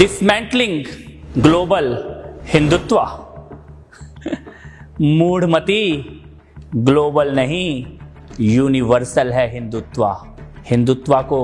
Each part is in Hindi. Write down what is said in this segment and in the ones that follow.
Dismantling global Hindutva. मूढ़मती, ग्लोबल नहीं यूनिवर्सल है हिंदुत्व। हिंदुत्व को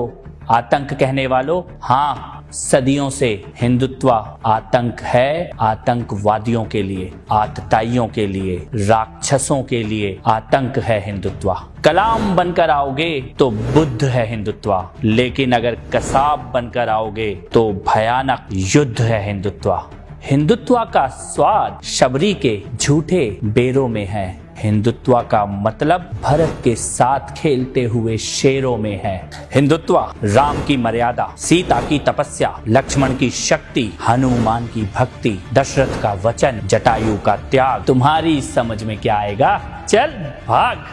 आतंक कहने वालों, हाँ सदियों से हिंदुत्व आतंक है। आतंकवादियों के लिए, आतताइयों के लिए, राक्षसों के लिए आतंक है हिंदुत्व। कलाम बनकर आओगे तो बुद्ध है हिंदुत्व, लेकिन अगर कसाब बनकर आओगे तो भयानक युद्ध है हिंदुत्व। हिंदुत्व का स्वाद शबरी के झूठे बेरों में है। हिंदुत्व का मतलब भरत के साथ खेलते हुए शेरों में है। हिंदुत्व राम की मर्यादा, सीता की तपस्या, लक्ष्मण की शक्ति, हनुमान की भक्ति, दशरथ का वचन, जटायु का त्याग। तुम्हारी समझ में क्या आएगा? चल भाग।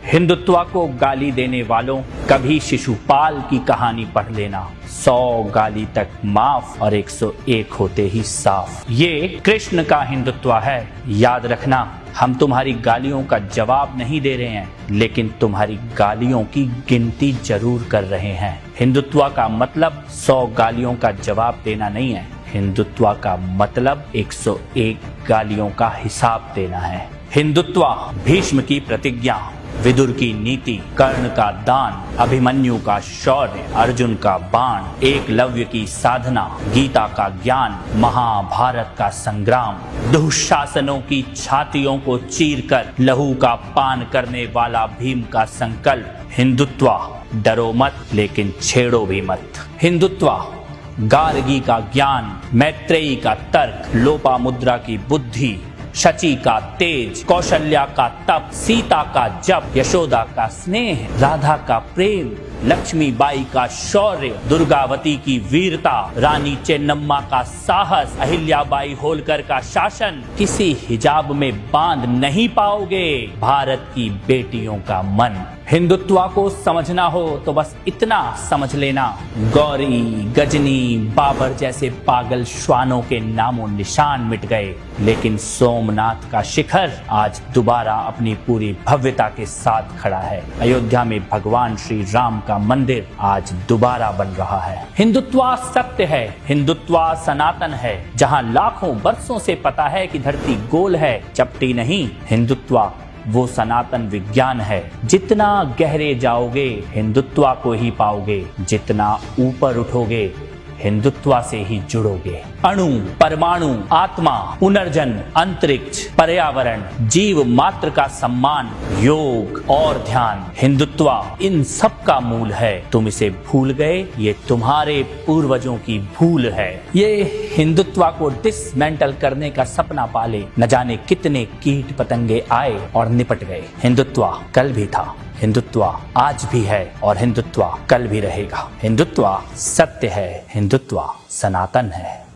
हिंदुत्व को गाली देने वालों, कभी शिशुपाल की कहानी पढ़ लेना। 100 गाली तक माफ और 101 होते ही साफ। ये कृष्ण का हिंदुत्व है। याद रखना, हम तुम्हारी गालियों का जवाब नहीं दे रहे हैं, लेकिन तुम्हारी गालियों की गिनती जरूर कर रहे हैं। हिंदुत्व का मतलब 100 गालियों का जवाब देना नहीं है। हिंदुत्व का मतलब 101 गालियों का हिसाब देना है। हिंदुत्व भीष्म की प्रतिज्ञा, विदुर की नीति, कर्ण का दान, अभिमन्यु का शौर्य, अर्जुन का बाण, एकलव्य की साधना, गीता का ज्ञान, महाभारत का संग्राम, दुशासनों की छातियों को चीरकर लहू का पान करने वाला भीम का संकल्प। हिंदुत्व डरो मत, लेकिन छेड़ो भी मत। हिंदुत्व गार्गी का ज्ञान, मैत्रेयी का तर्क, लोपामुद्रा की बुद्धि, शची का तेज, कौशल्या का तप, सीता का जप, यशोदा का स्नेह, राधा का प्रेम, लक्ष्मीबाई का शौर्य, दुर्गावती की वीरता, रानी चेन्नम्मा का साहस, अहिल्याबाई होलकर का शासन। किसी हिजाब में बांध नहीं पाओगे भारत की बेटियों का मन। हिंदुत्व को समझना हो तो बस इतना समझ लेना, गौरी, गजनी, बाबर जैसे पागल श्वानों के नामों निशान मिट गए, लेकिन सोमनाथ का शिखर आज दोबारा अपनी पूरी भव्यता के साथ खड़ा है। अयोध्या में भगवान श्री राम का मंदिर आज दोबारा बन रहा है। हिंदुत्व सत्य है, हिंदुत्व सनातन है। जहां लाखों वर्षों से पता है कि धरती गोल है, चपटी नहीं। हिंदुत्व वो सनातन विज्ञान है। जितना गहरे जाओगे हिंदुत्व को ही पाओगे, जितना ऊपर उठोगे हिंदुत्व से ही जुड़ोगे। अणु, परमाणु, आत्मा, पुनर्जन्म, अंतरिक्ष, पर्यावरण, जीव मात्र का सम्मान, योग और ध्यान, हिंदुत्व इन सब का मूल है। तुम इसे भूल गए, ये तुम्हारे पूर्वजों की भूल है। ये हिंदुत्व को डिसमेंटल करने का सपना पाले न जाने कितने कीट पतंगे आए और निपट गए। हिंदुत्व कल भी था, हिंदुत्व आज भी है और हिंदुत्व कल भी रहेगा। हिंदुत्व सत्य है, हिंदुत्व सनातन है।